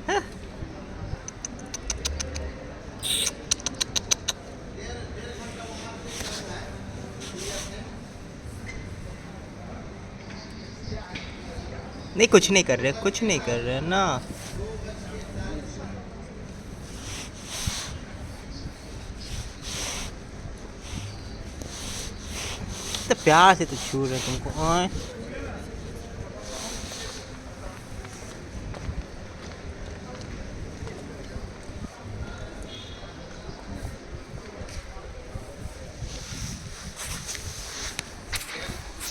हाँ। नहीं कुछ नहीं कर रहे, कुछ नहीं कर रहे ना। तो प्यार से तो छू रहे तुमको।